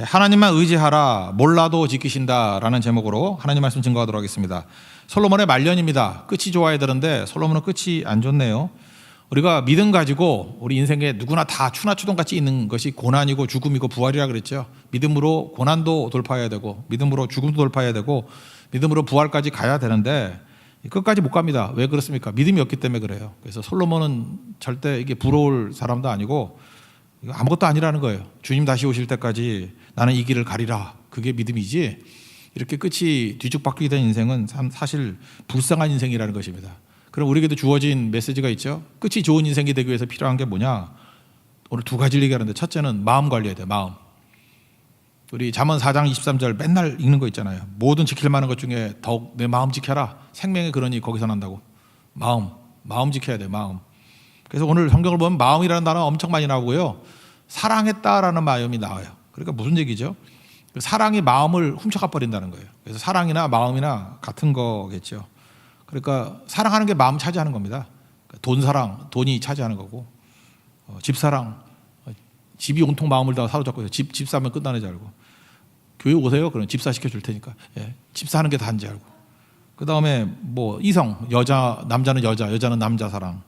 하나님만 의지하라 몰라도 지키신다라는 제목으로 하나님 말씀 증거하도록 하겠습니다. 솔로몬의 말년입니다. 끝이 좋아야 되는데 솔로몬은 끝이 안 좋네요. 우리가 믿음 가지고 우리 인생에 누구나 다 추나추동같이 있는 것이 고난이고 죽음이고 부활이라 그랬죠. 믿음으로 고난도 돌파해야 되고 믿음으로 죽음도 돌파해야 되고 믿음으로 부활까지 가야 되는데 끝까지 못 갑니다. 왜 그렇습니까? 믿음이 없기 때문에 그래요. 그래서 솔로몬은 절대 이게 부러울 사람도 아니고 아무것도 아니라는 거예요. 주님 다시 오실 때까지 나는 이 길을 가리라. 그게 믿음이지 이렇게 끝이 뒤죽박죽이 된 인생은 사실 불쌍한 인생이라는 것입니다. 그럼 우리에게도 주어진 메시지가 있죠. 끝이 좋은 인생이 되기 위해서 필요한 게 뭐냐? 오늘 두 가지를 얘기하는데 첫째는 마음 관리해야 돼요. 마음. 우리 잠언 4장 23절 맨날 읽는 거 있잖아요. 모든 지킬 만한 것 중에 더욱 내 마음 지켜라. 생명의 근원이 거기서 난다고. 마음 지켜야 돼요. 마음. 그래서 오늘 성경을 보면 마음이라는 단어 엄청 많이 나오고요. 사랑했다라는 마음이 나와요. 그러니까 무슨 얘기죠? 사랑이 마음을 훔쳐가 버린다는 거예요. 그래서 사랑이나 마음이나 같은 거겠죠. 그러니까 사랑하는 게 마음 차지하는 겁니다. 돈사랑, 돈이 차지하는 거고, 집사랑, 집이 온통 마음을 다 사로잡고 집 사면 끝나는 줄 알고, 교회 오세요? 그럼 집사 시켜줄 테니까 집사하는 게 다인지 알고, 그 다음에 뭐 이성, 남자는 여자는 남자 사랑.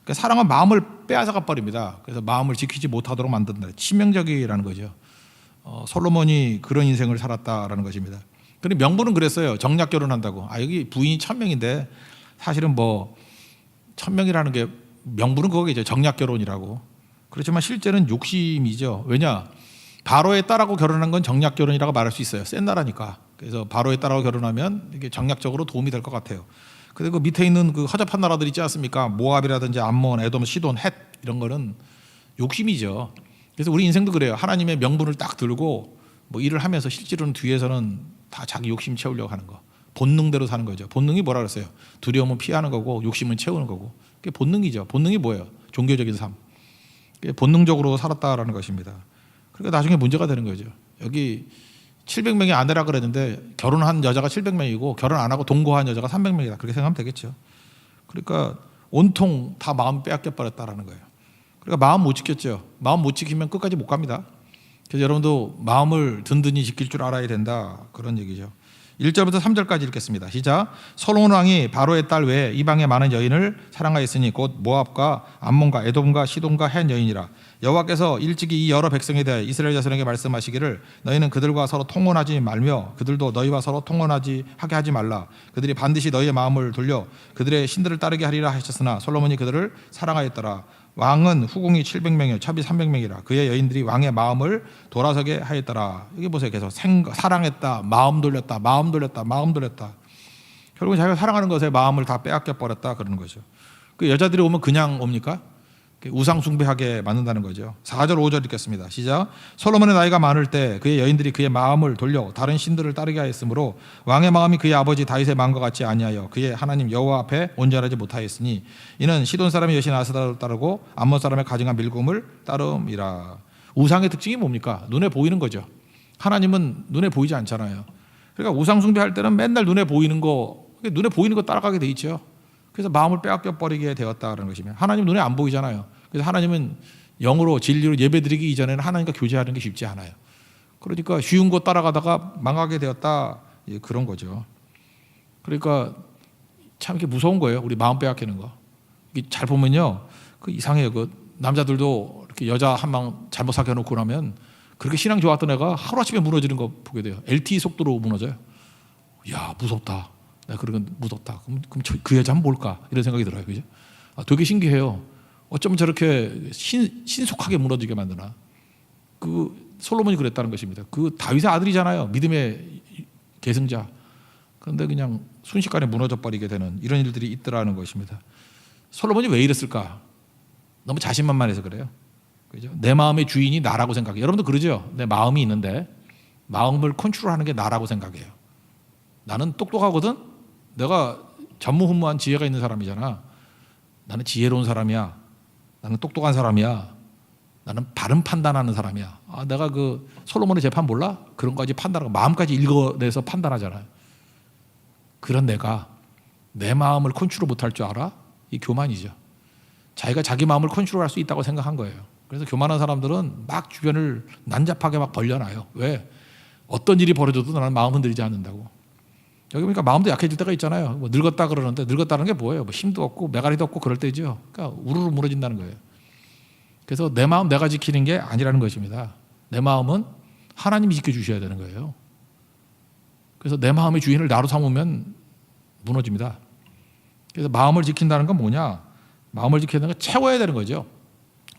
그러니까 사랑은 마음을 빼앗아가 버립니다. 그래서 마음을 지키지 못하도록 만든다. 치명적이라는 거죠. 솔로몬이 그런 인생을 살았다라는 것입니다. 그런데 명분은 그랬어요. 정략 결혼한다고. 여기 부인이 1000명인데 사실은 뭐 1000명이라는 게 명분은 그거겠죠. 정략 결혼이라고. 그렇지만 실제는 욕심이죠. 왜냐? 바로의 딸하고 결혼한 건 정략 결혼이라고 말할 수 있어요. 센 나라니까. 그래서 바로의 딸하고 결혼하면 이게 정략적으로 도움이 될 것 같아요. 그리고 밑에 있는 그 허접한 나라들 있지 않습니까? 모압이라든지 암몬, 에돔, 시돈, 헷 이런 거는 욕심이죠. 그래서 우리 인생도 그래요. 하나님의 명분을 딱 들고 뭐 일을 하면서 실제로는 뒤에서는 다 자기 욕심 채우려고 하는 거. 본능대로 사는 거죠. 본능이 뭐라 그랬어요? 두려움은 피하는 거고 욕심은 채우는 거고. 그게 본능이죠. 본능이 뭐예요? 종교적인 삶. 그게 본능적으로 살았다라는 것입니다. 그러니까 나중에 문제가 되는 거죠. 여기 700명의 아내라 그랬는데 결혼한 여자가 700명이고 결혼 안 하고 동거한 여자가 300명이다. 그렇게 생각하면 되겠죠. 그러니까 온통 다 마음 빼앗겨 버렸다라는 거예요. 그러니까 마음 못 지켰죠. 마음 못 지키면 끝까지 못 갑니다. 그래서 여러분도 마음을 든든히 지킬 줄 알아야 된다. 그런 얘기죠. 1절부터 3절까지 읽겠습니다. 시작. 솔로몬 왕이 바로의 딸 외에 이방의 많은 여인을 사랑하였으니 곧 모압과 암몬과 에돔과 시돈과 헷 여인이라. 여호와께서 일찍이 이 여러 백성에 대해 이스라엘 자손에게 말씀하시기를 너희는 그들과 서로 통혼하지 말며 그들도 너희와 서로 통혼하게 하지 말라. 그들이 반드시 너희의 마음을 돌려 그들의 신들을 따르게 하리라 하셨으나 솔로몬이 그들을 사랑하였더라. 왕은 후궁이 700명이요 첩이 300명이라. 그의 여인들이 왕의 마음을 돌아서게 하였더라. 여기 보세요. 계속 사랑했다, 마음 돌렸다. 결국은 자기가 사랑하는 것에 마음을 다 빼앗겨 버렸다 그러는 거죠. 그 여자들이 오면 그냥 옵니까? 우상 숭배하게 만든다는 거죠. 4절 5절 읽겠습니다. 시작. 솔로몬의 나이가 많을 때 그의 여인들이 그의 마음을 돌려 다른 신들을 따르게 하였으므로 왕의 마음이 그의 아버지 다윗의 마음과 같지 아니하여 그의 하나님 여호와 앞에 온전하지 못하였으니 이는 시돈 사람의 여신 아스다를 따르고 암몬 사람의 가증한 밀곰을 따름이라. 우상의 특징이 뭡니까? 눈에 보이는 거죠. 하나님은 눈에 보이지 않잖아요. 그러니까 우상 숭배할 때는 맨날 눈에 보이는 거 따라가게 돼 있죠. 그래서 마음을 빼앗겨 버리게 되었다는 것이면 하나님 눈에 안 보이잖아요. 그래서 하나님은 영으로 진리로 예배드리기 이전에는 하나님과 교제하는 게 쉽지 않아요. 그러니까 쉬운 거 따라가다가 망하게 되었다 그런 거죠. 그러니까 참 이렇게 무서운 거예요. 우리 마음 빼앗기는 거. 이게 잘 보면요, 그 이상해요. 그 남자들도 이렇게 여자 한 명 잘못 사귀어놓고 나면 그렇게 신앙 좋았던 애가 하루아침에 무너지는 거 보게 돼요. LTE 속도로 무너져요. 야, 무섭다. 내가 그런 건 무섭다. 그럼 그 여자는 뭘까? 이런 생각이 들어요. 그죠? 되게 신기해요. 어쩌면 저렇게 신속하게 무너지게 만드나. 그 솔로몬이 그랬다는 것입니다. 그 다윗의 아들이잖아요. 믿음의 계승자. 그런데 그냥 순식간에 무너져 버리게 되는 이런 일들이 있더라는 것입니다. 솔로몬이 왜 이랬을까? 너무 자신만만해서 그래요. 그죠? 내 마음의 주인이 나라고 생각해요. 여러분도 그러죠? 내 마음이 있는데 마음을 컨트롤하는 게 나라고 생각해요. 나는 똑똑하거든? 내가 전무후무한 지혜가 있는 사람이잖아. 나는 지혜로운 사람이야. 나는 똑똑한 사람이야. 나는 바른 판단하는 사람이야. 내가 그 솔로몬의 재판 몰라? 그런 거까지 판단하고 마음까지 읽어내서 판단하잖아요. 그런 내가 내 마음을 컨트롤 못할 줄 알아? 이 교만이죠. 자기가 자기 마음을 컨트롤할 수 있다고 생각한 거예요. 그래서 교만한 사람들은 막 주변을 난잡하게 막 벌려놔요. 왜? 어떤 일이 벌어져도 나는 마음 흔들리지 않는다고. 여기 보니까 마음도 약해질 때가 있잖아요. 뭐 늙었다 그러는데 늙었다는 게 뭐예요? 뭐 힘도 없고 메가리도 없고 그럴 때죠. 그러니까 우르르 무너진다는 거예요. 그래서 내 마음 내가 지키는 게 아니라는 것입니다. 내 마음은 하나님이 지켜주셔야 되는 거예요. 그래서 내 마음의 주인을 나로 삼으면 무너집니다. 그래서 마음을 지킨다는 건 뭐냐? 마음을 지켜야 되는 건 채워야 되는 거죠.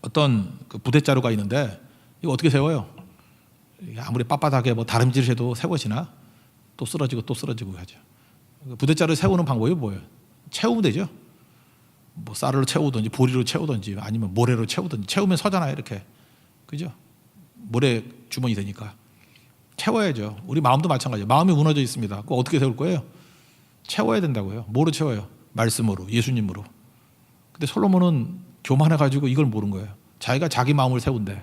어떤 그 부대자루가 있는데 이거 어떻게 세워요? 아무리 빳빳하게 뭐 다림질을 해도 세워지나? 또 쓰러지고 또 쓰러지고 하죠. 부대자루 세우는 방법이 뭐예요? 채우면 되죠. 뭐 쌀로 채우든지 보리로 채우든지 아니면 모래로 채우든지 채우면 서잖아요. 이렇게. 그죠? 모래 주머니 되니까. 채워야죠. 우리 마음도 마찬가지예요. 마음이 무너져 있습니다. 그거 어떻게 세울 거예요? 채워야 된다고요. 뭐로 채워요? 말씀으로, 예수님으로. 근데 솔로몬은 교만해가지고 이걸 모른 거예요. 자기가 자기 마음을 세운대.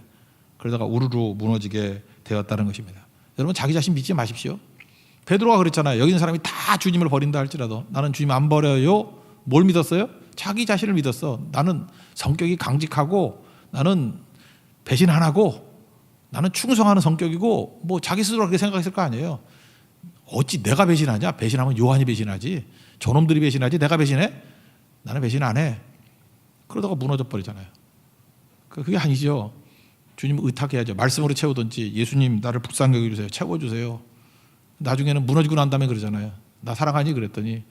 그러다가 우르르 무너지게 되었다는 것입니다. 여러분 자기 자신 믿지 마십시오. 베드로가 그랬잖아요. 여기 있는 사람이 다 주님을 버린다 할지라도 나는 주님 안 버려요. 뭘 믿었어요? 자기 자신을 믿었어. 나는 성격이 강직하고 나는 배신 안 하고 나는 충성하는 성격이고 뭐 자기 스스로 그렇게 생각했을 거 아니에요. 어찌 내가 배신하냐? 배신하면 요한이 배신하지. 저놈들이 배신하지 내가 배신해? 나는 배신 안 해. 그러다가 무너져 버리잖아요. 그게 아니죠. 주님 의탁해야죠. 말씀으로 채우든지 예수님 나를 불쌍히 여겨주세요. 채워주세요. 나중에는 무너지고 난 다음에 그러잖아요. 나 사랑하니? 그랬더니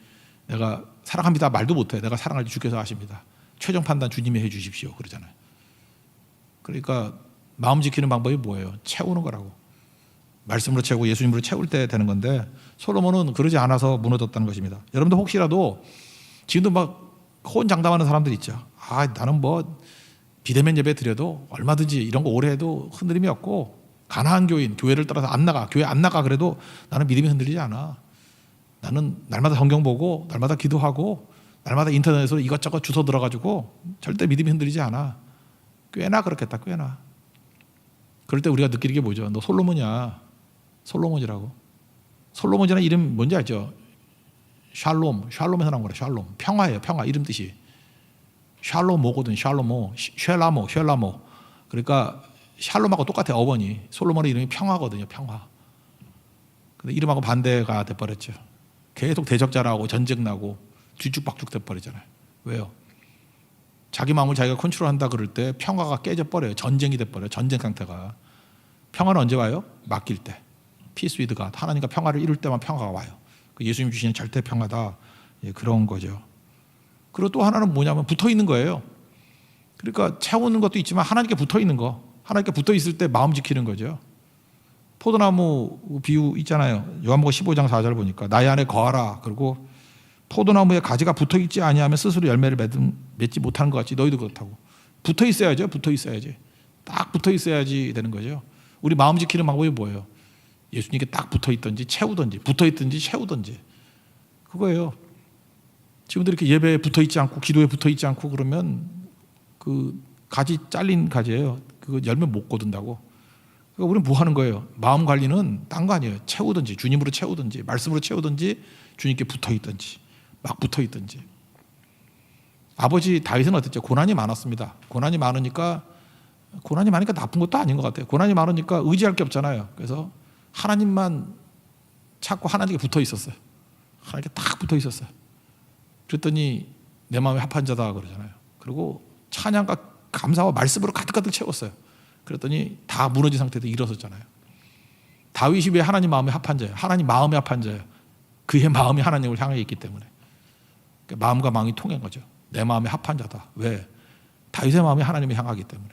내가 사랑합니다 말도 못해. 내가 사랑할지 주께서 아십니다. 최종 판단 주님이 해 주십시오. 그러잖아요. 그러니까 마음 지키는 방법이 뭐예요? 채우는 거라고. 말씀으로 채우고 예수님으로 채울 때 되는 건데 솔로몬은 그러지 않아서 무너졌다는 것입니다. 여러분들 혹시라도 지금도 막 호언장담하는 사람들 있죠. 나는 뭐 비대면 예배 드려도 얼마든지 이런 거 오래 해도 흔들림이 없고 가난한 교인, 교회를 따라서 안 나가, 교회 안 나가 그래도 나는 믿음이 흔들리지 않아. 나는 날마다 성경 보고 날마다 기도하고 날마다 인터넷으로 이것저것 주워 들어가지고 절대 믿음이 흔들리지 않아. 꽤나 그렇겠다. 꽤나. 그럴 때 우리가 느끼는 게 뭐죠? 너 솔로몬이야. 솔로몬이라고. 솔로몬이라는 이름 뭔지 알죠? 샬롬에서 나온 거래. 샬롬. 평화예요. 평화. 이름 뜻이. 샬로모거든. 샬라모. 그러니까 샬롬하고 똑같아. 어머니. 솔로몬의 이름이 평화거든요. 평화. 근데 이름하고 반대가 돼버렸죠. 계속 대적자라고 전쟁 나고 뒤죽박죽 돼버리잖아요. 왜요? 자기 마음을 자기가 컨트롤한다 그럴 때 평화가 깨져버려요. 전쟁이 돼버려요. 전쟁 상태가. 평화는 언제 와요? 맡길 때. Peace with God. 하나님과 평화를 이룰 때만 평화가 와요. 예수님 주시는 절대 평화다. 그런 거죠. 그리고 또 하나는 뭐냐면 붙어 있는 거예요. 그러니까 채우는 것도 있지만 하나님께 붙어 있는 거. 하나님께 붙어 있을 때 마음 지키는 거죠. 포도나무 비유 있잖아요. 요한복음 15장 4절 보니까 나의 안에 거하라. 그리고 포도나무에 가지가 붙어 있지 아니하면 스스로 열매를 맺지 못하는 것 같이 너희도 그렇다고. 붙어 있어야죠. 붙어 있어야지. 딱 붙어 있어야지 되는 거죠. 우리 마음 지키는 방법이 뭐예요? 예수님께 딱 붙어 있든지 채우든지 붙어 있든지 채우든지 그거예요. 지금도 이렇게 예배에 붙어 있지 않고 기도에 붙어 있지 않고 그러면 그 가지 잘린 가지예요. 그거 열매 못 거둔다고. 그러니까 우리는 뭐 하는 거예요? 마음 관리는 딴 거 아니에요. 채우든지 주님으로 채우든지 말씀으로 채우든지 주님께 붙어 있든지 막 붙어 있든지. 아버지 다윗은 어땠죠? 고난이 많았습니다. 고난이 많으니까 나쁜 것도 아닌 것 같아요. 고난이 많으니까 의지할 게 없잖아요. 그래서 하나님만 찾고 하나님께 붙어 있었어요. 하나님께 딱 붙어 있었어요. 그랬더니 내 마음에 합한 자다 그러잖아요. 그리고 찬양과 감사와 말씀으로 가득가득 채웠어요. 그랬더니 다 무너진 상태에서 일어섰잖아요. 다윗이 왜 하나님 마음에 합한 자예요? 하나님 마음에 합한 자예요. 그의 마음이 하나님을 향해 있기 때문에. 그러니까 마음과 마음이 통한 거죠. 내 마음에 합한 자다. 왜? 다윗의 마음이 하나님을 향하기 때문에.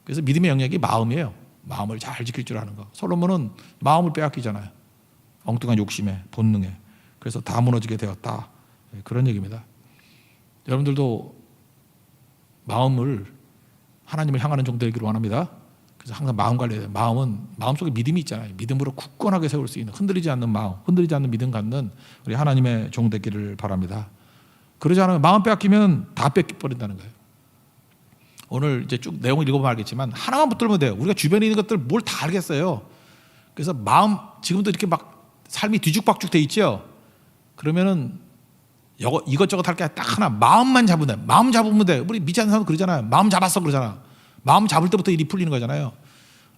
그래서 믿음의 영역이 마음이에요. 마음을 잘 지킬 줄 아는 거. 솔로몬은 마음을 빼앗기잖아요. 엉뚱한 욕심에, 본능에. 그래서 다 무너지게 되었다. 그런 얘기입니다. 여러분들도 마음을 하나님을 향하는 정도 되기를 원합니다. 그래서 항상 마음 관리해야 돼요. 마음은 마음속에 믿음이 있잖아요. 믿음으로 굳건하게 세울 수 있는 흔들리지 않는 마음, 흔들리지 않는 믿음 갖는 우리 하나님의 종 되기를 바랍니다. 그러지 않으면 마음 빼앗기면 다 뺏겨버린다는 거예요. 오늘 이제 쭉 내용을 읽어보면 알겠지만 하나만 붙들면 돼요. 우리가 주변에 있는 것들 뭘 다 알겠어요. 그래서 마음 지금도 이렇게 막 삶이 뒤죽박죽 돼 있죠. 그러면은 이것저것 할 게 딱 하나 마음만 잡으면 돼. 마음 잡으면 돼. 우리 믿지 않는 사람 그러잖아요. 마음 잡았어 그러잖아. 마음 잡을 때부터 일이 풀리는 거잖아요.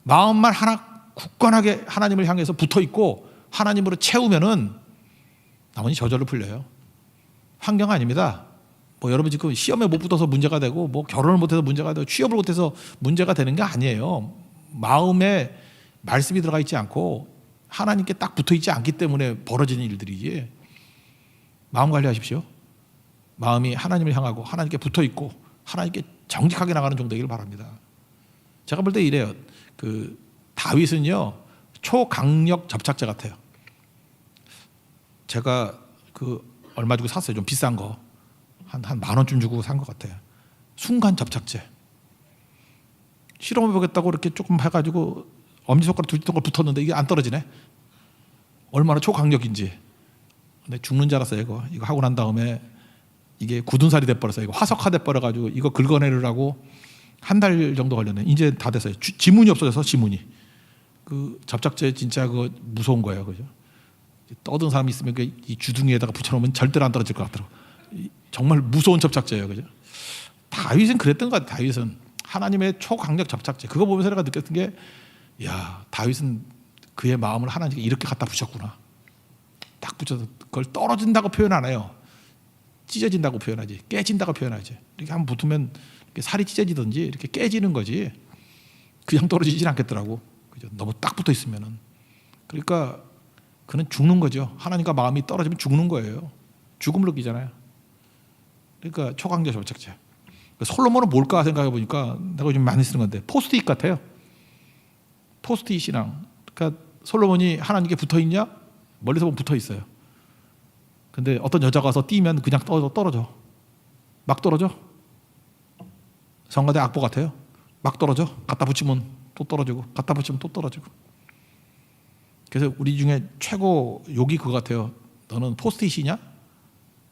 마음만 하나 굳건하게 하나님을 향해서 붙어 있고 하나님으로 채우면은 나머지 저절로 풀려요. 환경 아닙니다. 뭐 여러분 지금 시험에 못 붙어서 문제가 되고 뭐 결혼을 못해서 문제가 되고 취업을 못해서 문제가 되는 게 아니에요. 마음에 말씀이 들어가 있지 않고 하나님께 딱 붙어 있지 않기 때문에 벌어지는 일들이지. 마음 관리하십시오. 마음이 하나님을 향하고 하나님께 붙어 있고 하나님께 정직하게 나가는 종 되기를 바랍니다. 제가 볼 때 이래요. 그 다윗은요 초강력 접착제 같아요. 제가 그 얼마 주고 샀어요. 좀 비싼 거. 한 10,000원쯤 주고 산 것 같아요. 순간 접착제. 실험해보겠다고 이렇게 조금 해가지고 엄지손가락 두 손가락 붙었는데 이게 안 떨어지네. 얼마나 초강력인지. 근데 죽는 줄 알았어요. 이거 하고 난 다음에 이게 굳은 살이 돼버렸어요. 이거 화석화 돼버려가지고 이거 긁어내려고 한 달 정도 걸렸네. 이제 다 됐어요. 지문이 없어져서 지문이. 그 접착제 진짜 그 무서운 거예요. 그죠? 떠든 사람이 있으면 이 주둥이에다가 붙여놓으면 절대로 안 떨어질 것 같더라고. 정말 무서운 접착제예요. 그죠? 다윗은 그랬던 것 같아요. 다윗은 하나님의 초강력 접착제. 그거 보면서 내가 느꼈던 게 야, 다윗은 그의 마음을 하나님께 이렇게 갖다 붙였구나. 딱 붙여서 그걸 떨어진다고 표현 안 해요. 찢어진다고 표현하지. 깨진다고 표현하지. 이렇게 한번 붙으면 이렇게 살이 찢어지든지 이렇게 깨지는 거지. 그냥 떨어지진 않겠더라고. 그죠? 너무 딱 붙어 있으면은. 그러니까 그는 죽는 거죠. 하나님과 마음이 떨어지면 죽는 거예요. 죽음을 느끼잖아요. 그러니까 초강력 접착제. 솔로몬은 뭘까 생각해 보니까 내가 요즘 많이 쓰는 건데 포스트잇 같아요. 포스트잇 신앙. 그러니까 솔로몬이 하나님께 붙어 있냐? 멀리서 보면 붙어 있어요. 근데 어떤 여자가 와서 뛰면 그냥 떨어져. 막 떨어져. 성가대 악보 같아요. 막 떨어져. 갖다 붙이면 또 떨어지고 갖다 붙이면 또 떨어지고. 그래서 우리 중에 최고 욕이 그거 같아요. 너는 포스트잇이냐?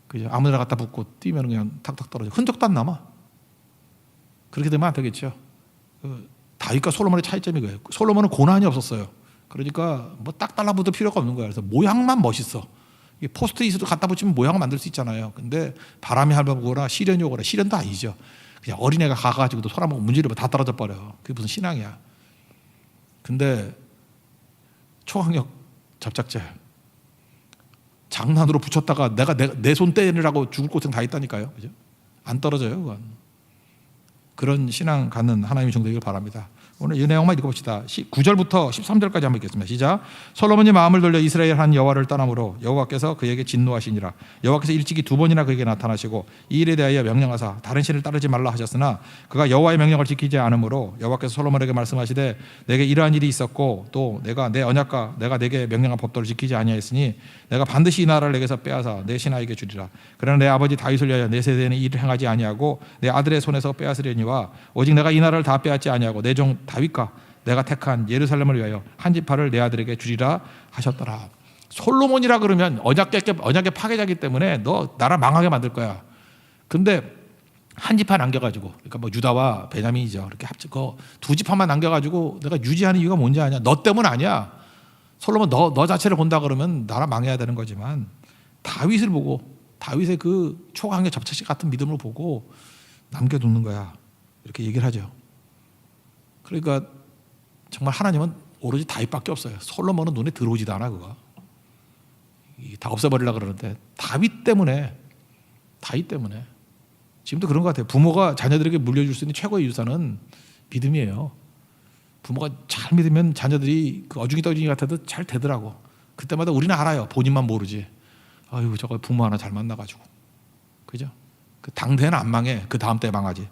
그죠? 아무데나 갖다 붙고 뛰면 그냥 탁탁 떨어져. 흔적도 안 남아. 그렇게 되면 안 되겠죠. 다윗과 솔로몬의 차이점이 그거예요. 솔로몬은 고난이 없었어요. 그러니까 뭐 딱 달라붙을 필요가 없는 거예요. 그래서 모양만 멋있어. 포스트잇으로 갖다 붙이면 모양을 만들 수 있잖아요. 근데 바람이 불거나 시련이 오거나 시련도 아니죠. 그냥 어린애가 가가지고도 손 한번 문지르면 다 떨어져 버려. 그게 무슨 신앙이야. 근데 초강력 접착제 장난으로 붙였다가 내가 내 손 떼느라고 죽을 고생 다 있다니까요. 그죠? 안 떨어져요. 그건. 그런 신앙 갖는 하나님의 종되기를 바랍니다. 오늘 이 내용만 읽어봅시다. 9절부터 13절까지 한번 읽겠습니다. 시작. 솔로몬이 마음을 돌려 이스라엘 한 여호와를 떠남으로 여호와께서 그에게 진노하시니라. 여호와께서 일찍이 2번이나 그에게 나타나시고 이 일에 대하여 명령하사 다른 신을 따르지 말라 하셨으나 그가 여호와의 명령을 지키지 않으므로 여호와께서 솔로몬에게 말씀하시되 내게 이러한 일이 있었고 또 내가 내 언약과 내가 내게 명령한 법도를 지키지 아니하였으니 내가 반드시 이 나라를 내게서 빼앗아 내 신하에게 주리라. 그러나 내 아버지 다윗을 위하여 내 세대에는 이 일을 행하지 아니하고 내 아들의 손에서 빼앗으려니와 오직 내가 이 나라를 다 빼앗지 아니하고 내 종 다윗과 내가 택한 예루살렘을 위하여 한 지파를 내 아들에게 주리라 하셨더라. 솔로몬이라 그러면 언약의 파괴자이기 때문에 너 나라 망하게 만들 거야. 근데 한 지파 남겨가지고, 그러니까 뭐 유다와 베냐민이죠. 이렇게 합치고 두 지파만 남겨가지고 내가 유지하는 이유가 뭔지 아냐? 너 때문 아니야. 솔로몬 너 자체를 본다 그러면 나라 망해야 되는 거지만 다윗을 보고 다윗의 그 초강력 접착제 같은 믿음을 보고 남겨두는 거야. 이렇게 얘기를 하죠. 그러니까 정말 하나님은 오로지 다윗밖에 없어요. 솔로몬은 눈에 들어오지도 않아. 그거 다 없애버리려고 그러는데 다윗 때문에 지금도 그런 것 같아요. 부모가 자녀들에게 물려줄 수 있는 최고의 유산은 믿음이에요. 부모가 잘 믿으면 자녀들이 그 어중이 떠중이 같아도 잘 되더라고. 그때마다 우리는 알아요. 본인만 모르지. 아유 저거 부모 하나 잘 만나가지고 그죠? 그 당대는 안 망해. 그 다음 때 망하지.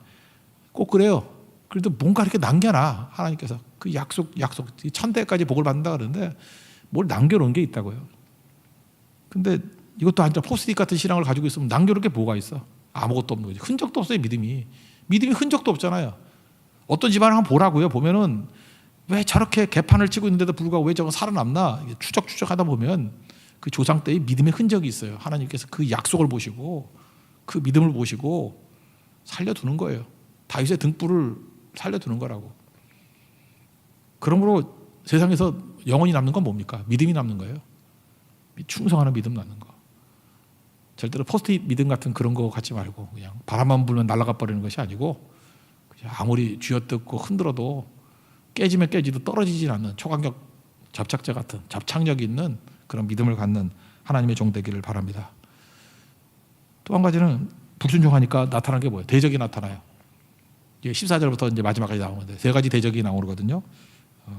꼭 그래요. 그래도 뭔가 이렇게 남겨놔. 하나님께서 그 약속 1000대까지 복을 받는다 그러는데 뭘 남겨놓은 게 있다고요. 근데 이것도 한자 포스트잇 같은 신앙을 가지고 있으면 남겨놓을 게 뭐가 있어? 아무것도 없는 거지. 흔적도 없어요. 믿음이 흔적도 없잖아요. 어떤 집안을 한번 보라고요. 보면은 왜 저렇게 개판을 치고 있는데도 불구하고 왜 저건 살아남나 추적하다 보면 그 조상 때의 믿음의 흔적이 있어요. 하나님께서 그 약속을 보시고 그 믿음을 보시고 살려두는 거예요. 다윗의 등불을 살려두는 거라고. 그러므로 세상에서 영원히 남는 건 뭡니까? 믿음이 남는 거예요. 충성하는 믿음 남는 거. 절대로 포스트잇 믿음 같은 그런 거 갖지 말고 그냥 바람만 불면 날아가 버리는 것이 아니고 아무리 쥐어뜯고 흔들어도 깨지면 깨지도 떨어지질 않는 초강력 접착제 같은 접착력 있는 그런 믿음을 갖는 하나님의 종 되기를 바랍니다. 또 한 가지는 불순종하니까 나타나는 게 뭐예요? 대적이 나타나요. 14절부터 이제 마지막까지 나오는데 세 가지 대적이 나오거든요.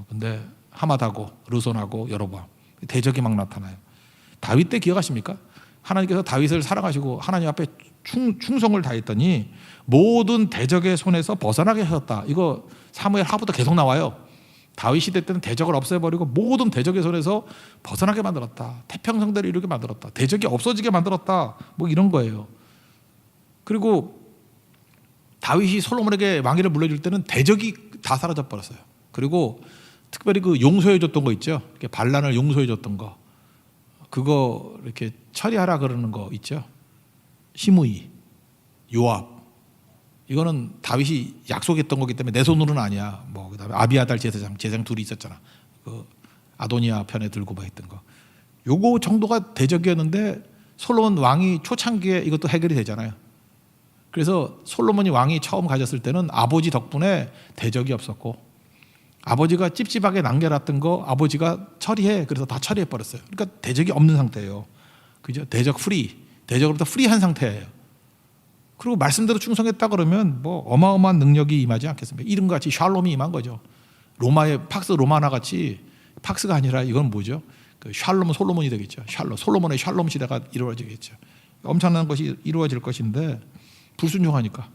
근데 하마다고 르손하고 여로보암 대적이 막 나타나요. 다윗 때 기억하십니까? 하나님께서 다윗을 사랑하시고 하나님 앞에 충성을 다했더니 모든 대적의 손에서 벗어나게 하셨다. 이거 사무엘 하부터 계속 나와요. 다윗 시대 때는 대적을 없애버리고 모든 대적의 손에서 벗어나게 만들었다. 태평성대를 이루게 만들었다. 대적이 없어지게 만들었다. 뭐 이런 거예요. 그리고 다윗이 솔로몬에게 왕위를 물려줄 때는 대적이 다 사라져 버렸어요. 그리고 특별히 그 용서해 줬던 거 있죠. 반란을 용서해 줬던 거. 그거 이렇게 처리하라 그러는 거 있죠. 시므이, 요압. 이거는 다윗이 약속했던 거기 때문에 내 손으로는 아니야. 뭐 그다음에 아비아달 제사장 둘이 있었잖아. 그 아도니아 편에 들고 뭐 했던 거. 요거 정도가 대적이었는데 솔로몬 왕이 초창기에 이것도 해결이 되잖아요. 그래서 솔로몬이 왕이 처음 가졌을 때는 아버지 덕분에 대적이 없었고 아버지가 찝찝하게 남겨놨던 거 아버지가 처리해. 그래서 다 처리해 버렸어요. 그러니까 대적이 없는 상태예요. 그죠? 대적 프리. 대적으로부터 프리한 상태예요. 그리고 말씀대로 충성했다 그러면 뭐 어마어마한 능력이 임하지 않겠습니까? 이름같이 샬롬이 임한 거죠. 로마의 팍스 로마나 같이 팍스가 아니라 이건 뭐죠? 그 샬롬은 솔로몬이 되겠죠. 솔로몬의 샬롬 시대가 이루어지겠죠. 엄청난 것이 이루어질 것인데 불순종하니까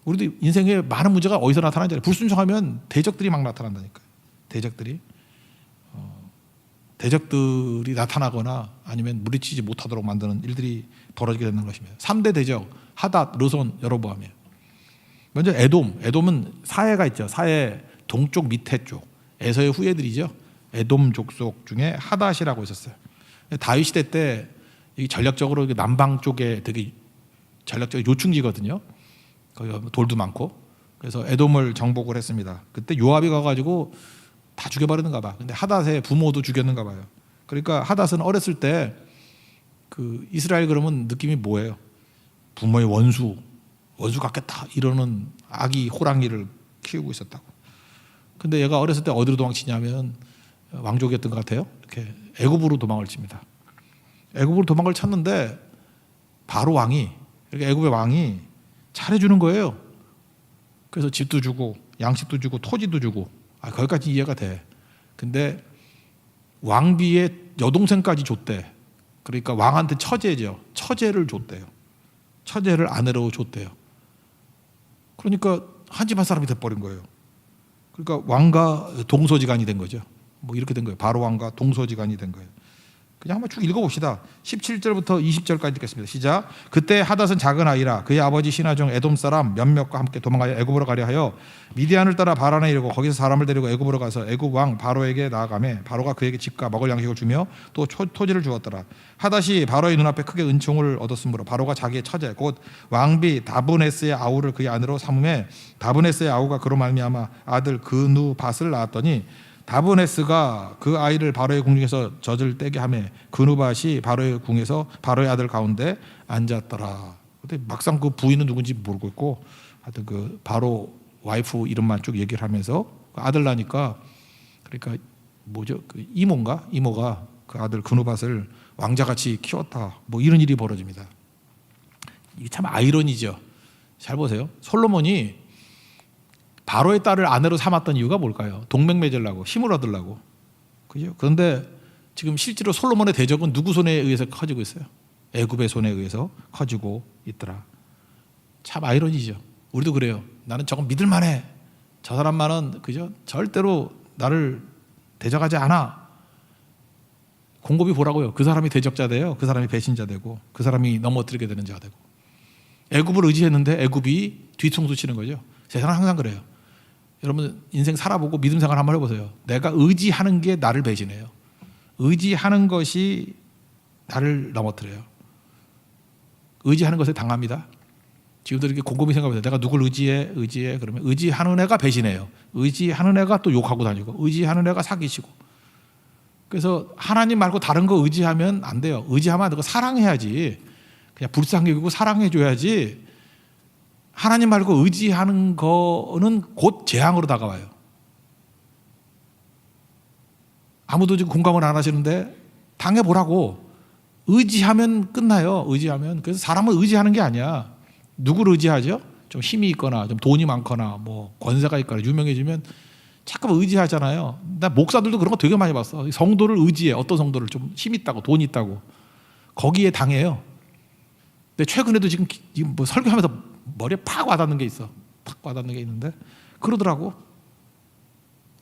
우리도 인생에 많은 문제가 어디서 나타나는지 알아요. 불순종하면 대적들이 막 나타난다니까요. 대적들이 나타나거나 아니면 물리치지 못하도록 만드는 일들이 벌어지게 되는 것입니다. 3대 대적 하닷, 르손, 여로보암이에요. 먼저 에돔은 사해가 있죠. 사해 동쪽 밑에 쪽 에서의 후예들이죠. 에돔 족속 중에 하닷이라고 있었어요. 다윗 시대 때 전략적으로 남방 쪽에 되게 전략적인 요충지거든요. 거기 돌도 많고. 그래서 에돔을 정복을 했습니다. 그때 요압이 가가지고 다 죽여버리는가 봐. 근데 하닷의 부모도 죽였는가 봐요. 그러니까 하닷은 어렸을 때 그 이스라엘 그러면 느낌이 뭐예요? 부모의 원수 같겠다 이러는 아기 호랑이를 키우고 있었다고. 근데 얘가 어렸을 때 어디로 도망치냐면 왕족이었던 것 같아요. 이렇게 애굽으로 도망을 칩니다. 애굽으로 도망을 쳤는데 바로 왕이 이렇게 애굽의 왕이 잘해주는 거예요. 그래서 집도 주고 양식도 주고 토지도 주고 거기까지 이해가 돼. 근데 왕비의 여동생까지 줬대. 그러니까 왕한테 처제죠. 처제를 줬대요. 처제를 아내로 줬대요. 그러니까 한 집 한 사람이 돼버린 거예요. 그러니까 왕과 동서지간이 된 거죠. 뭐 이렇게 된 거예요. 바로 왕과 동서지간이 된 거예요. 그냥 한번 쭉 읽어봅시다. 17절부터 20절까지 읽겠습니다. 시작. 그때 하닷은 작은 아이라 그의 아버지 신하중 에돔 사람 몇몇과 함께 도망하여 애굽으로 가려 하여 미디안을 따라 바란에 이르고 거기서 사람을 데리고 애굽으로 가서 애굽 왕 바로에게 나아가매 바로가 그에게 집과 먹을 양식을 주며 또 토지를 주었더라. 하닷이 바로의 눈앞에 크게 은총을 얻었으므로 바로가 자기의 처제 곧 왕비 다브네스의 아우를 그의 아내로 삼음에 다브네스의 아우가 그로 말미암아 아들 그누밧을 낳았더니 다브네스가 그 아이를 바로의 궁중에서 젖을 떼게 하매 그누밧이 바로의 궁에서 바로의 아들 가운데 앉았더라. 근데 막상 그 부인은 누군지 모르고 있고 하여튼 그 바로 와이프 이름만 쭉 얘기를 하면서 아들 나니까 그러니까 뭐죠? 그 이모가 그 아들 그누밧을 왕자같이 키웠다. 뭐 이런 일이 벌어집니다. 이게 참 아이러니죠. 잘 보세요. 솔로몬이 바로의 딸을 아내로 삼았던 이유가 뭘까요? 동맹 맺으려고, 힘을 얻으려고. 그죠? 그런데 지금 실제로 솔로몬의 대적은 누구 손에 의해서 커지고 있어요? 애굽의 손에 의해서 커지고 있더라. 참 아이러니죠. 우리도 그래요. 나는 저건 믿을 만해. 저 사람만은 그죠? 절대로 나를 대적하지 않아. 곰곰이 보라고요. 그 사람이 대적자 돼요. 그 사람이 배신자 되고 그 사람이 넘어뜨리게 되는 자가 되고. 애굽을 의지했는데 애굽이 뒤통수 치는 거죠. 세상은 항상 그래요. 여러분 인생 살아보고 믿음 생활 한번 해보세요. 내가 의지하는 게 나를 배신해요. 의지하는 것이 나를 넘어뜨려요. 의지하는 것에 당합니다. 지금도 이렇게 곰곰이 생각해보세요. 내가 누굴 의지해 그러면 의지하는 애가 배신해요. 의지하는 애가 또 욕하고 다니고 의지하는 애가 사기치고. 그래서 하나님 말고 다른 거 의지하면 안 돼요. 의지하면 안 되고 사랑해야지. 그냥 불쌍히 여기고 사랑해줘야지. 하나님 말고 의지하는 거는 곧 재앙으로 다가와요. 아무도 지금 공감을 안 하시는데 당해보라고. 의지하면 끝나요. 의지하면. 그래서 사람은 의지하는 게 아니야. 누구를 의지하죠? 좀 힘이 있거나 좀 돈이 많거나 뭐 권세가 있거나 유명해지면 잠깐 의지하잖아요. 나 목사들도 그런 거 되게 많이 봤어. 성도를 의지해. 어떤 성도를 좀 힘 있다고 돈 있다고 거기에 당해요. 근데 최근에도 지금 뭐 설교하면서 머리에 팍 와닿는 게 있어. 팍 와닿는 게 있는데 그러더라고.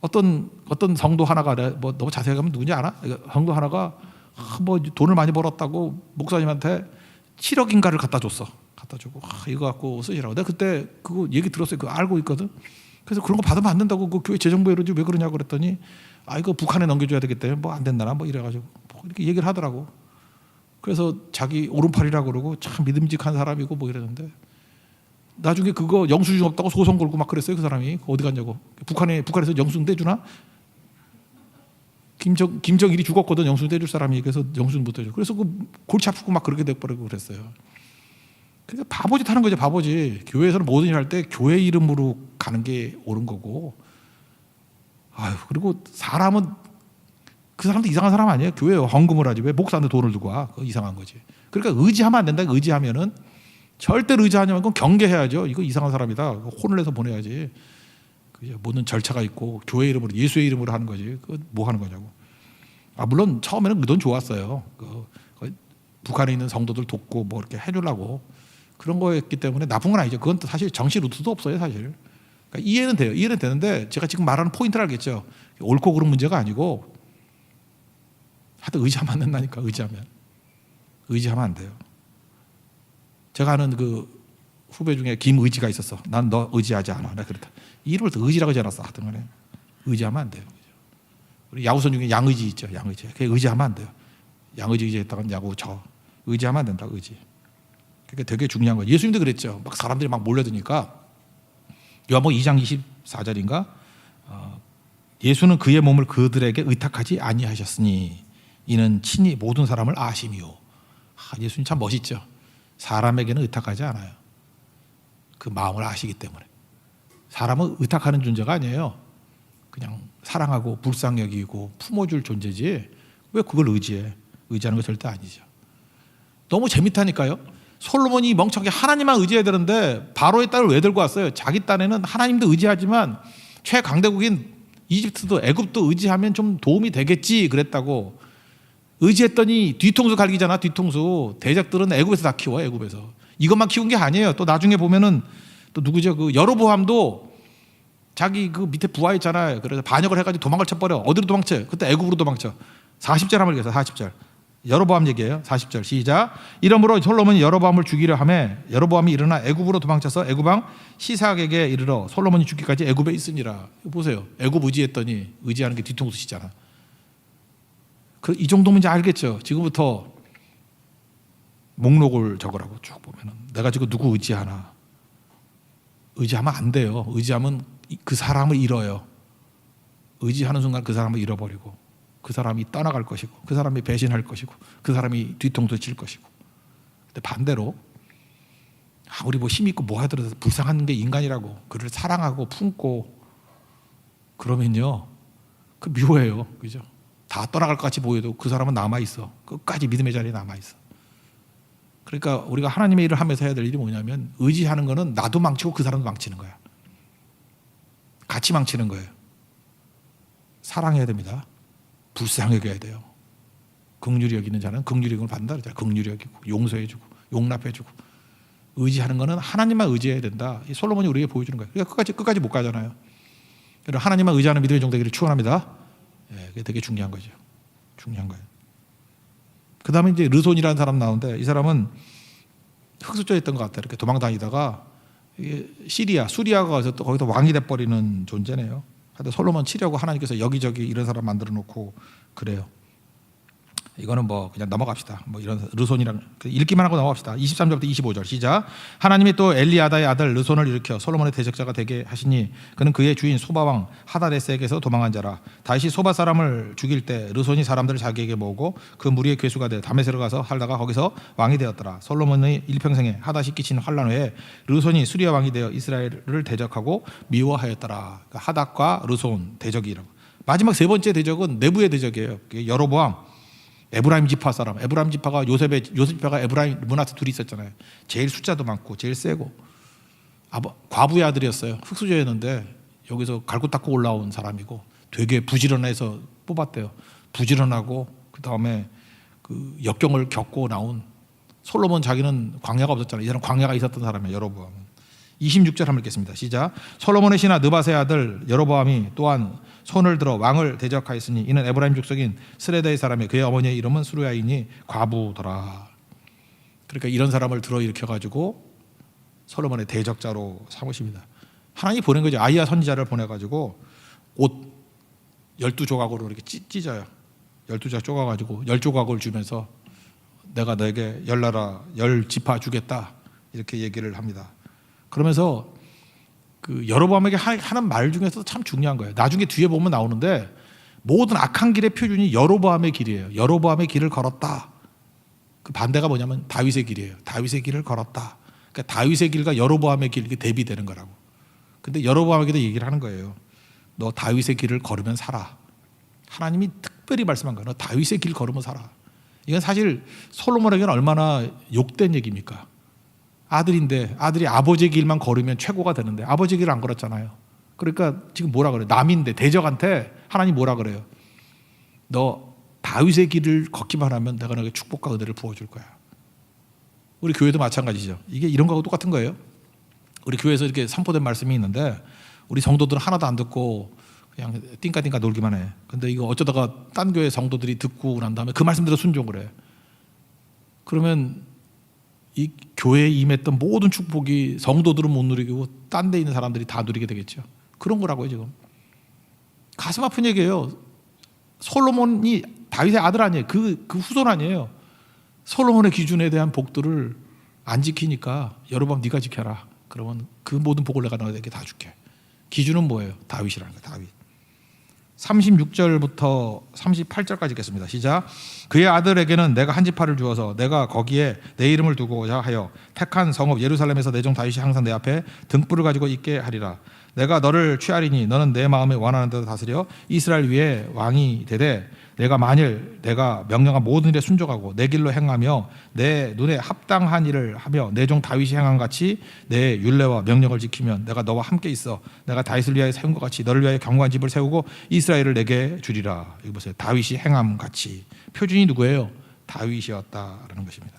어떤 성도 하나가 뭐 너무 자세히 가면 누군지 알아? 성도 하나가 뭐 돈을 많이 벌었다고 목사님한테 7억인가를 갖다 줬어. 갖다 주고 이거 갖고 쓰시라고. 내가 그때 그거 얘기 들었어요. 그거 알고 있거든. 그래서 그런 거 받으면 안 된다고. 그 교회 재정부에 이러지 왜 그러냐고 그랬더니 이거 북한에 넘겨줘야 되기 때문에 뭐 안 된다나 뭐 이래가지고 뭐 이렇게 얘기를 하더라고. 그래서 자기 오른팔이라고 그러고 참 믿음직한 사람이고 뭐 이랬는데 나중에 그거 영수증 없다고 소송 걸고 막 그랬어요. 그 사람이 어디 갔냐고. 북한에서 영수증 떼주나? 김정일이 죽었거든. 영수증 떼줄 사람이. 그래서 영수증 못 떼줘. 그래서 그 골치 아프고 막 그렇게 돼버리고 그랬어요. 그러니까 바보짓 하는 거죠. 바보짓. 교회에서는 뭐든 일 할 때 교회 이름으로 가는 게 옳은 거고. 그리고 사람은 그 사람도 이상한 사람 아니에요. 교회에 헌금을 하지 왜 목사한테 돈을 두고 와. 그거 이상한 거지. 그러니까 의지하면 안 된다. 의지하면은 절대로 의지하냐면 그건 경계해야죠. 이거 이상한 사람이다. 혼을 내서 보내야지. 모든 절차가 있고 교회 이름으로 예수의 이름으로 하는 거지. 그거 뭐 하는 거냐고. 물론 처음에는 의도는 좋았어요. 북한에 있는 성도들 돕고 뭐 이렇게 해주려고 그런 거였기 때문에 나쁜 건 아니죠. 그건 또 사실 정치 루트도 없어요, 사실. 그러니까 이해는 돼요. 이해는 되는데 제가 지금 말하는 포인트를 알겠죠. 옳고 그른 문제가 아니고 하여튼 의지하면 안 된다니까. 의지하면 안 돼요. 제가 아는 그 후배 중에 김의지가 있었어. 난 너 의지하지 않아. 내가 그랬다. 이름을 또 의지라고 지어놨어. 하여튼 간에 의지하면 안 돼요. 우리 야구선 중에 양의지 있죠. 양의지. 그게 의지하면 안 돼요. 양의지 의지했다가 야구 의지하면 안 된다. 의지. 그게 되게 중요한 거예요. 예수님도 그랬죠. 막 사람들이 막 몰려드니까 요한복음 2장 24절인가 예수는 그의 몸을 그들에게 의탁하지 아니하셨으니 이는 친히 모든 사람을 아심이요. 예수님 참 멋있죠. 사람에게는 의탁하지 않아요. 그 마음을 아시기 때문에. 사람은 의탁하는 존재가 아니에요. 그냥 사랑하고 불쌍히 여기고 품어줄 존재지 왜 그걸 의지해. 의지하는 거 절대 아니죠. 너무 재밌다니까요. 솔로몬이 멍청하게 하나님만 의지해야 되는데 바로의 딸을 왜 들고 왔어요? 자기 딴에는 하나님도 의지하지만 최강대국인 이집트도 애굽도 의지하면 좀 도움이 되겠지 그랬다고. 의지했더니 뒤통수 갈기잖아. 뒤통수. 대적들은 애굽에서 다 키워. 애굽에서. 이것만 키운 게 아니에요. 또 나중에 보면은 또 누구죠? 그 여로보암도 자기 그 밑에 부하 있잖아요. 그래서 반역을 해가지고 도망을 쳐버려. 어디로 도망쳐? 그때 애굽으로 도망쳐. 40절 한번 읽어서 40절. 여로보암 얘기예요. 40절 시작. 이러므로 솔로몬이 여로보암을 죽이려 하매 여로보암이 일어나 애굽으로 도망쳐서 애굽왕 시삭에게 이르러 솔로몬이 죽기까지 애굽에 있으니라. 보세요. 애굽 의지했더니 의지하는 게 뒤통수시잖아. 이 정도면 이제 알겠죠. 지금부터 목록을 적으라고 쭉 보면은 내가 지금 누구 의지하나. 의지하면 안 돼요. 의지하면 그 사람을 잃어요. 의지하는 순간 그 사람을 잃어버리고 그 사람이 떠나갈 것이고 그 사람이 배신할 것이고 그 사람이 뒤통수 칠 것이고. 근데 반대로 우리 뭐 힘 있고 뭐 하더라도 불쌍한 게 인간이라고 그를 사랑하고 품고 그러면요 그 묘해요. 그죠? 다 떠나갈 것 같이 보여도 그 사람은 남아있어. 끝까지 믿음의 자리에 남아있어. 그러니까 우리가 하나님의 일을 하면서 해야 될 일이 뭐냐면 의지하는 거는 나도 망치고 그 사람도 망치는 거야. 같이 망치는 거예요. 사랑해야 됩니다. 불쌍히 여겨야 돼요. 긍휼히 여기는 자는 긍휼히 여김을 받는다 그러잖아요. 긍휼히 여기고 용서해주고 용납해주고. 의지하는 거는 하나님만 의지해야 된다. 이 솔로몬이 우리에게 보여주는 거예요. 그러니까 끝까지 못 가잖아요. 그래서 하나님만 의지하는 믿음의 종 되기를 축원합니다. 그게 되게 중요한 거죠. 중요한 거예요. 그 다음에 이제 르손이라는 사람 나오는데 이 사람은 흑수저였던 것 같아요. 이렇게 도망다니다가 수리아가 가서 또 거기서 왕이 돼버리는 존재네요. 하여튼 솔로몬 치려고 하나님께서 여기저기 이런 사람 만들어 놓고 그래요. 이거는 뭐 그냥 넘어갑시다. 뭐 이런 르손이랑 읽기만 하고 넘어갑시다. 23절부터 25절 시작. 하나님이 또 엘리아다의 아들 르손을 일으켜 솔로몬의 대적자가 되게 하시니 그는 그의 주인 소바 왕 하다데스에게서 도망한 자라. 다윗이 소바 사람을 죽일 때 르손이 사람들을 자기에게 모으고 그 무리의 괴수가 돼 다메섹으로 가서 살다가 거기서 왕이 되었더라. 솔로몬의 일평생에 하닷이 끼친 환란 후에 르손이 수리아 왕이 되어 이스라엘을 대적하고 미워하였더라. 그러니까 하닷과 르손 대적이라고. 마지막 세 번째 대적은 내부의 대적이에요. 여로보암 에브라임 지파 사람. 에브라임 지파가 요셉 지파가 에브라임 므낫세 둘이 있었잖아요. 제일 숫자도 많고 제일 세고 과부의 아들이었어요. 흙수저였는데 여기서 갈고 닦고 올라온 사람이고 되게 부지런해서 뽑았대요. 부지런하고 그 다음에 그 역경을 겪고 나온 솔로몬 자기는 광야가 없었잖아요. 이 사람 광야가 있었던 사람이에요. 여로보암은. 26절 한번 읽겠습니다. 시작. 솔로몬의 신하 느밧의 아들 여로보암이 또한 손을 들어 왕을 대적하였으니 이는 에브라임 족속인 스레다의 사람이 그의 어머니의 이름은 수르야이니 과부더라. 그러니까 이런 사람을 들어 일으켜 가지고 솔로몬의 대적자로 삼으십니다. 하나님이 보낸 거죠. 아이야 선지자를 보내 가지고 옷 12조각으로 이렇게 찢어요. 12조각 쪼가 가지고 10조각을 주면서 내가 너에게 10나라 10지파 주겠다 이렇게 얘기를 합니다. 그러면서 그 여로보암에게 하는 말 중에서 참 중요한 거예요. 나중에 뒤에 보면 나오는데 모든 악한 길의 표준이 여로보암의 길이에요. 여로보암의 길을 걸었다. 그 반대가 뭐냐면 다윗의 길이에요. 다윗의 길을 걸었다. 그러니까 다윗의 길과 여로보암의 길 이렇게 대비되는 거라고. 근데 여로보암에게도 얘기를 하는 거예요. 너 다윗의 길을 걸으면 살아. 하나님이 특별히 말씀한 거예요. 너 다윗의 길 걸으면 살아. 이건 사실 솔로몬에게는 얼마나 욕된 얘기입니까? 아들인데 아들이 아버지의 길만 걸으면 최고가 되는데 아버지 길을 안 걸었잖아요. 그러니까 지금 뭐라 그래요? 남인데 대적한테 하나님 뭐라 그래요? 너 다윗의 길을 걷기만 하면 내가 너에게 축복과 은혜를 부어줄 거야. 우리 교회도 마찬가지죠. 이게 이런 거하고 똑같은 거예요. 우리 교회에서 이렇게 선포된 말씀이 있는데 우리 성도들은 하나도 안 듣고 그냥 띵까띵까 놀기만 해. 근데 이거 어쩌다가 딴 교회 성도들이 듣고 난 다음에 그 말씀대로 순종을 해. 그러면 이 교회에 임했던 모든 축복이 성도들은 못 누리고 딴 데 있는 사람들이 다 누리게 되겠죠. 그런 거라고요 지금. 가슴 아픈 얘기예요. 솔로몬이 다윗의 아들 아니에요. 그 후손 아니에요. 솔로몬의 기준에 대한 복들을 안 지키니까 여로보암 네가 지켜라. 그러면 그 모든 복을 내가 너에게 다 줄게. 기준은 뭐예요? 다윗이라는 거예요. 다윗. 36절부터 38절까지 읽겠습니다. 시작. 그의 아들에게는 내가 한 지파를 주어서 내가 거기에 내 이름을 두고자 하여 택한 성읍 예루살렘에서 내 종 다윗이 항상 내 앞에 등불을 가지고 있게 하리라. 내가 너를 취하리니 너는 내 마음에 원하는 대로 다스려 이스라엘 위에 왕이 되되 내가 만일 내가 명령한 모든 일에 순종하고 내 길로 행하며 내 눈에 합당한 일을 하며 내 종 다윗이 행한 같이 내 율례와 명령을 지키면 내가 너와 함께 있어 내가 다윗을 위하여 세운 것 같이 너를 위하여 견고한 집을 세우고 이스라엘을 내게 주리라. 여기 보세요. 다윗이 행함 같이. 표준이 누구예요? 다윗이었다라는 것입니다.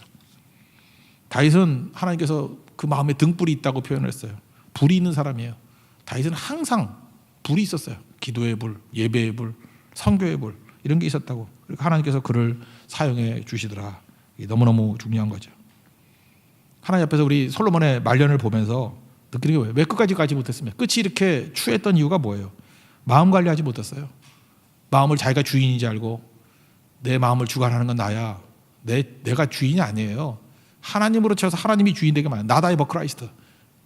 다윗은 하나님께서 그 마음에 등불이 있다고 표현했어요. 불이 있는 사람이에요. 다윗은 항상 불이 있었어요. 기도의 불, 예배의 불, 선교의 불 이런 게 있었다고. 그러니까 하나님께서 그를 사용해 주시더라. 이게 너무너무 중요한 거죠. 하나님 앞에서 우리 솔로몬의 말년을 보면서 느끼는 게 뭐예요? 왜 끝까지 가지 못했으면? 끝이 이렇게 추했던 이유가 뭐예요? 마음 관리하지 못했어요. 마음을 자기가 주인인지 알고 내 마음을 주관하는 건 나야. 내가 주인이 아니에요. 하나님으로 쳐서 하나님이 주인 되게 많아요. 나다 이버 크라이스트.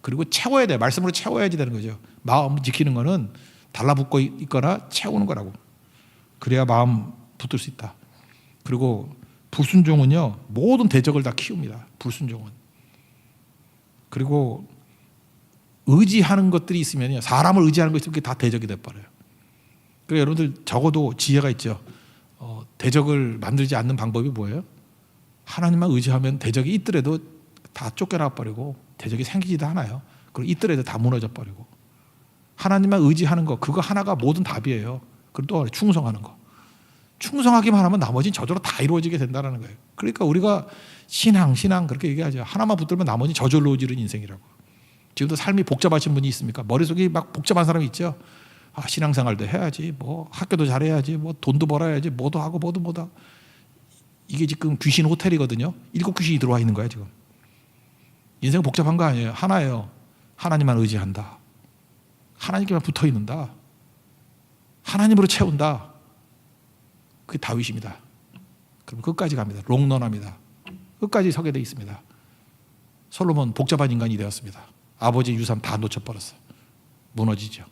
그리고 채워야 돼. 말씀으로 채워야지 되는 거죠. 마음 지키는 거는 달라붙고 있거나 채우는 거라고. 그래야 마음 붙을 수 있다. 그리고 불순종은요 모든 대적을 다 키웁니다. 불순종은. 그리고 의지하는 것들이 있으면요 사람을 의지하는 것이 있으면 그게 다 대적이 돼버려요. 그러니까 여러분들 적어도 지혜가 있죠. 대적을 만들지 않는 방법이 뭐예요? 하나님만 의지하면 대적이 있더라도 다 쫓겨나 버리고 대적이 생기지도 않아요. 그리고 있더라도 다 무너져 버리고 하나님만 의지하는 거 그거 하나가 모든 답이에요. 그리고 또 충성하는 거. 충성하기만 하면 나머지는 저절로 다 이루어지게 된다는 거예요. 그러니까 우리가 신앙 그렇게 얘기하죠. 하나만 붙들면 나머지 저절로 이루어지는 인생이라고. 지금도 삶이 복잡하신 분이 있습니까? 머릿속이 막 복잡한 사람이 있죠. 아, 신앙생활도 해야지, 뭐 학교도 잘해야지, 뭐 돈도 벌어야지, 뭐도 하고 뭐도. 이게 지금 귀신 호텔이거든요. 7 귀신이 들어와 있는 거예요 지금. 인생 복잡한 거 아니에요. 하나예요. 하나님만 의지한다. 하나님께만 붙어 있는다. 하나님으로 채운다. 그게 다윗입니다. 그럼 끝까지 갑니다. 롱런합니다. 끝까지 서게 돼 있습니다. 솔로몬 복잡한 인간이 되었습니다. 아버지 유산 다 놓쳐버렸어요. 무너지죠.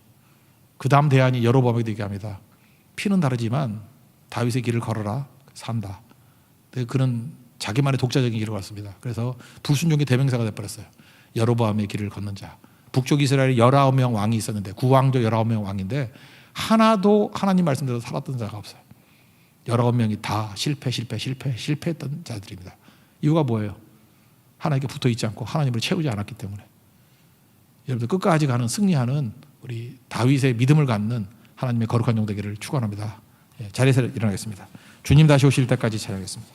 그 다음 대안이 여로보암에게 얘기합니다. 피는 다르지만 다윗의 길을 걸어라. 산다. 그는 자기만의 독자적인 길을 걸었습니다. 그래서 불순종의 대명사가 되어버렸어요. 여로보암의 길을 걷는 자. 북쪽 이스라엘에 19명 왕이 있었는데 구왕조 19명 왕인데 하나도 하나님 말씀대로 살았던 자가 없어요. 19명이 다 실패했던 자들입니다. 이유가 뭐예요? 하나님께 붙어 있지 않고 하나님을 채우지 않았기 때문에. 여러분들 끝까지 가는 승리하는 우리 다윗의 믿음을 갖는 하나님의 거룩한 종 되기를 축원합니다. 자리에서 일어나겠습니다. 주님 다시 오실 때까지 찬양하겠습니다.